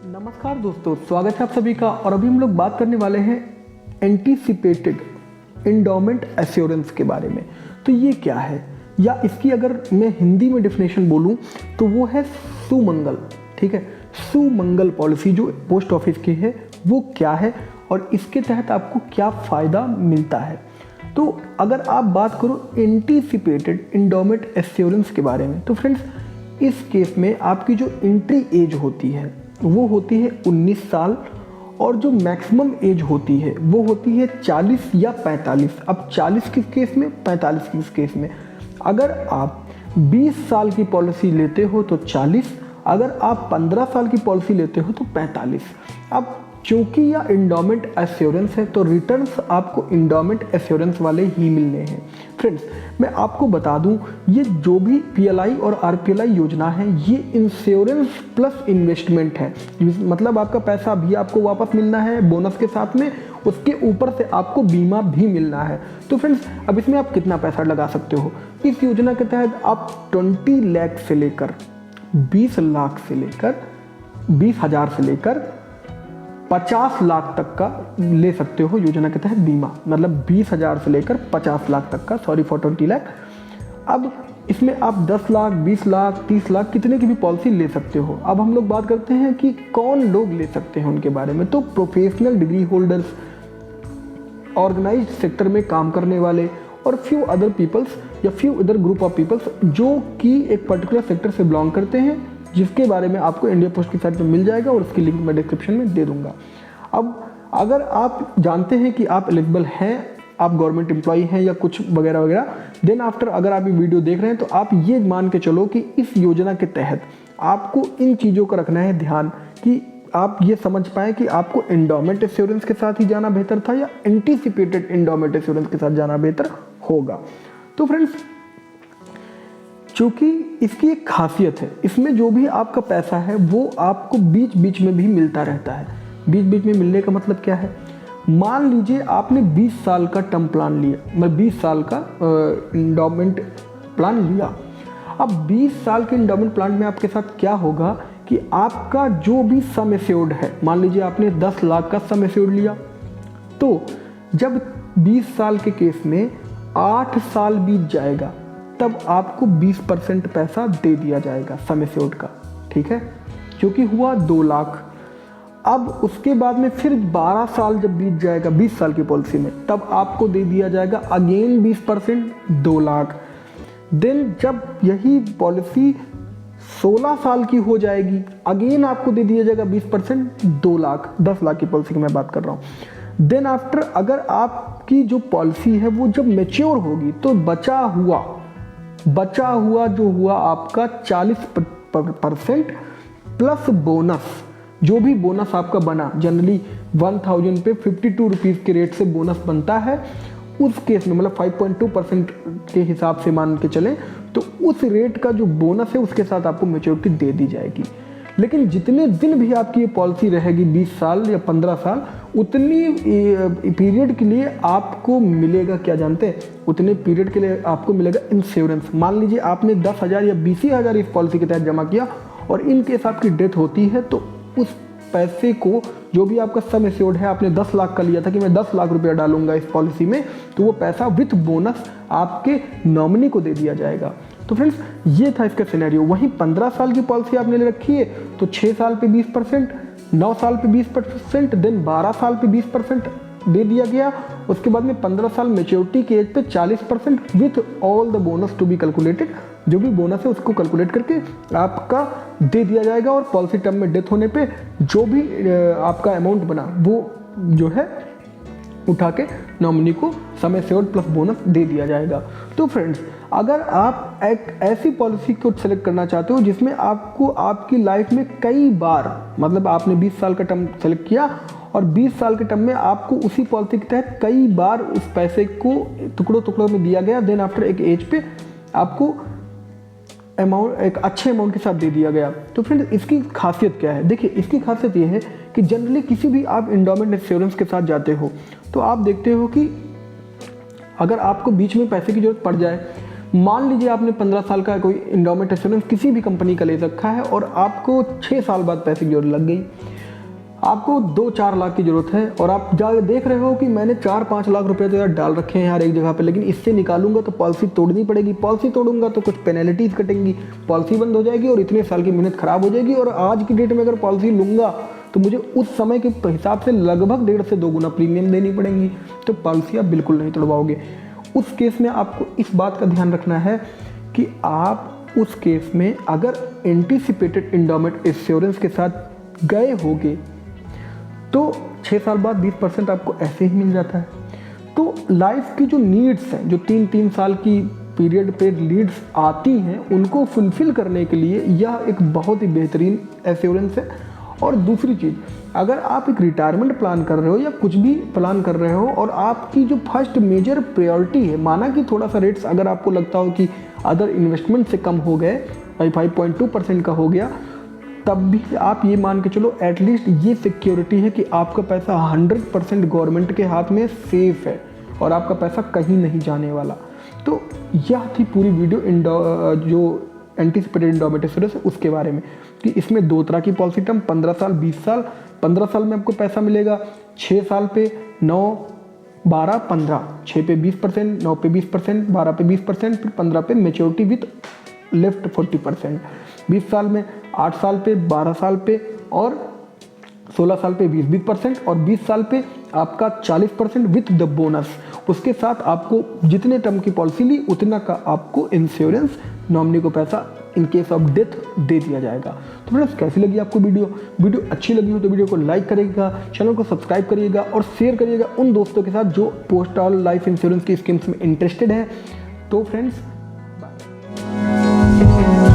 नमस्कार दोस्तों, स्वागत है आप सभी का। और अभी हम लोग बात करने वाले हैं एंटीसिपेटेड इंडोमेंट एश्योरेंस के बारे में। तो ये क्या है, या इसकी अगर मैं हिंदी में डेफिनेशन बोलूं तो वो है सुमंगल। ठीक है, सुमंगल पॉलिसी जो पोस्ट ऑफिस की है वो क्या है और इसके तहत आपको क्या फ़ायदा मिलता है। तो अगर आप बात करो एंटीसिपेटेड इंडोमेंट एश्योरेंस के बारे में, तो फ्रेंड्स इस केस में आपकी जो एंट्री एज होती है वो होती है 19 साल, और जो मैक्सिमम एज होती है वो होती है 40 या 45। अब 40 किस केस में, 45 किस केस में। अगर आप 20 साल की पॉलिसी लेते हो तो 40, अगर आप 15 साल की पॉलिसी लेते हो तो 45। अब चूंकि यह इंडोमेंट एश्योरेंस है तो रिटर्न्स आपको इंडोमेंट एश्योरेंस वाले ही मिलने हैं। फ्रेंड्स मैं आपको बता दूं, ये जो भी पीएलआई और आरपीएलआई योजना है ये इंश्योरेंस प्लस इन्वेस्टमेंट है। मतलब आपका पैसा भी आपको वापस मिलना है बोनस के साथ में, उसके ऊपर से आपको बीमा भी मिलना है। तो फ्रेंड्स अब इसमें आप कितना पैसा लगा सकते हो। इस योजना के तहत आप 20 लाख से लेकर 20 लाख से लेकर 20,000 से लेकर 50 लाख तक का ले सकते हो योजना के तहत बीमा। मतलब 20,000 से लेकर 50 लाख तक का, सॉरी फॉर 20 लाख। अब इसमें आप 10 लाख 20 लाख 30 लाख कितने की भी पॉलिसी ले सकते हो। अब हम लोग बात करते हैं कि कौन लोग ले सकते हैं उनके बारे में। तो professional degree holders, organised sector में काम करने वाले, और फ्यू अदर पीपल्स या few other group of peoples जो कि एक पर्टिकुलर सेक्टर से बिलोंग करते हैं, जिसके बारे में आपको इंडिया पोस्ट की साइट पर मिल जाएगा और उसकी लिंक मैं डिस्क्रिप्शन में दे दूंगा। अब अगर आप जानते हैं कि आप एलिजिबल हैं, आप गवर्नमेंट एम्प्लॉई हैं या कुछ वगैरह वगैरह, देन आफ्टर अगर आप ये वीडियो देख रहे हैं तो आप ये मान के चलो कि इस योजना के तहत आपको इन चीज़ों का रखना है ध्यान, कि आप ये समझ पाएँ कि आपको एंडोमेंट एश्योरेंस के साथ ही जाना बेहतर था या एंटीसिपेटेड एंडोमेंट एश्योरेंस के साथ जाना बेहतर होगा। तो फ्रेंड्स चूँकि इसकी एक खासियत है, इसमें जो भी आपका पैसा है वो आपको बीच बीच में भी मिलता रहता है। बीच बीच में मिलने का मतलब क्या है, मान लीजिए आपने 20 साल का टर्म प्लान लिया, मैं 20 साल का इंडोमेंट प्लान लिया। अब 20 साल के इंडोमेंट प्लान में आपके साथ क्या होगा कि आपका जो भी सम एश्योर्ड है, मान लीजिए आपने 10 लाख का सम एश्योर्ड लिया, तो जब 20 साल के केस में 8 साल बीत जाएगा तब आपको 20% पैसा दे दिया जाएगा सम एश्योर्ड का। ठीक है, क्योंकि हुआ 2 लाख। अब उसके बाद में फिर 12 साल जब बीत जाएगा 20 साल की पॉलिसी में, तब आपको दे दिया जाएगा अगेन 20%, 2 लाख। देन जब यही पॉलिसी 16 साल की हो जाएगी, अगेन आपको दे दिया जाएगा 20%, 2 लाख। 10 लाख की पॉलिसी की मैं बात कर रहा हूँ। देन आफ्टर अगर आपकी जो पॉलिसी है वो जब मैच्योर होगी तो बचा हुआ जो हुआ आपका 40% प्लस बोनस, जो भी बोनस आपका बना, जनरली 1000 पे 52 रुपीज़ के रेट से बोनस बनता है। उस केस में मतलब 5.2% के हिसाब से मान के चलें तो उस रेट का जो बोनस है उसके साथ आपको मैच्योरिटी दे दी जाएगी। लेकिन जितने दिन भी आपकी ये पॉलिसी रहेगी, 20 साल या 15 साल, उतनी पीरियड के लिए आपको मिलेगा, क्या जानते हैं, उतने पीरियड के लिए आपको मिलेगा इंश्योरेंस। मान लीजिए आपने 10,000 या 20,000 इस पॉलिसी के तहत जमा किया और इन केस आपकी डेथ होती है तो उस पैसे को, जो भी आपका सम एश्योर्ड है, आपने 10 लाख का लिया था कि मैं 10 लाख रुपया डालूंगा इस पॉलिसी में, तो वो पैसा विथ बोनस आपके नॉमिनी को दे दिया जाएगा। तो फ्रेंड्स ये था इसका सिनेरियो। वहीं 15 साल की पॉलिसी आपने ले रखी है तो 6 साल पे 20%, 9 साल पे 20%, देन 12 साल पे 20% दे दिया गया। उसके बाद में 15 साल मैच्योरिटी के एज पे 40% with all the bonus to be calculated. जो भी बोनस है उसको कैलकुलेट करके आपका दे दिया जाएगा, और पॉलिसी टर्म में डेथ होने पे जो भी आपका अमाउंट बना वो जो है उठा के नॉमिनी को सम एश्योर्ड प्लस बोनस दे दिया जाएगा। तो फ्रेंड्स अगर आप एक ऐसी पॉलिसी को सेलेक्ट करना चाहते हो जिसमें आपको आपकी लाइफ में कई बार, मतलब आपने 20 साल का टर्म सेलेक्ट किया और 20 साल के टर्म में आपको उसी पॉलिसी के तहत कई बार उस पैसे को टुकड़ों टुकड़ों में दिया गया, देन आफ्टर एक एज पे आपको अमाउंट एक अच्छे अमाउंट के साथ दे दिया गया। तो फ्रेंड्स इसकी खासियत क्या है, देखिए इसकी खासियत ये है कि जनरली किसी भी आप इंडोमेंट इंश्योरेंस के साथ जाते हो तो आप देखते हो कि अगर आपको बीच में पैसे की जरूरत पड़ जाए, मान लीजिए आपने 15 साल का कोई इंडोमेंट इंश्योरेंस किसी भी कंपनी का ले रखा है और आपको 6 साल बाद पैसे की जरूरत लग गई, आपको 2-4 लाख की ज़रूरत है और आप जा देख रहे हो कि मैंने 4-5 लाख रुपए तो यार डाल रखे हैं यार एक जगह पे, लेकिन इससे निकालूंगा तो पॉलिसी तोड़नी पड़ेगी, पॉलिसी तोड़ूंगा तो कुछ पेनल्टीज़ कटेंगी, पॉलिसी बंद हो जाएगी और इतने साल की मेहनत ख़राब हो जाएगी। और आज की डेट में अगर पॉलिसी लूँगा तो मुझे उस समय के हिसाब से लगभग 1.5 से 2 गुना प्रीमियम देनी पड़ेंगी, तो पॉलिसी आप बिल्कुल नहीं तोड़वाओगे। उस केस में आपको इस बात का ध्यान रखना है कि आप उस केस में अगर एंटीसिपेटेड एंडोमेंट एश्योरेंस के साथ गए होगे तो 6 साल बाद 20% आपको ऐसे ही मिल जाता है। तो लाइफ की जो नीड्स हैं, जो 3-3 साल की पीरियड पे नीड्स आती हैं, उनको फुलफिल करने के लिए यह एक बहुत ही बेहतरीन एश्योरेंस है। और दूसरी चीज़, अगर आप एक रिटायरमेंट प्लान कर रहे हो या कुछ भी प्लान कर रहे हो और आपकी जो फर्स्ट मेजर प्रायोरिटी है, माना कि थोड़ा सा रेट्स अगर आपको लगता हो कि अदर इन्वेस्टमेंट से कम हो गए, 5.2% का हो गया, तब भी आप ये मान के चलो एटलीस्ट ये सिक्योरिटी है कि आपका पैसा 100% गवर्नमेंट के हाथ में सेफ है और आपका पैसा कहीं नहीं जाने वाला। तो यह थी पूरी वीडियो जो एंटीसिपेटेड एंडोमेंट एश्योरेंस है उसके बारे में, कि इसमें 2 तरह की पॉलिसी टर्म, 15 साल 20 साल। 15 साल में आपको पैसा मिलेगा 6 साल पे 9, 12, 15, 6 पे 20%, 9 पे 20%, 12 पे 20%, फिर 15 पे मेच्योरिटी विथ लेफ्ट 40%। 20 साल में 8 साल पे, 12 साल पे और 16 साल पे 20% और 20 साल पे आपका 40% विथ द बोनस। उसके साथ आपको जितने टर्म की पॉलिसी ली उतना का आपको इंश्योरेंस नॉमिनी को पैसा इन केस ऑफ डेथ दे दिया जाएगा। तो फ्रेंड्स, कैसी लगी आपको वीडियो अच्छी लगी हो तो वीडियो को लाइक करिएगा, चैनल को सब्सक्राइब करिएगा और शेयर करिएगा उन दोस्तों के साथ जो पोस्टल लाइफ इंश्योरेंस की स्कीम्स में इंटरेस्टेड हैं। तो फ्रेंड्स, बाय।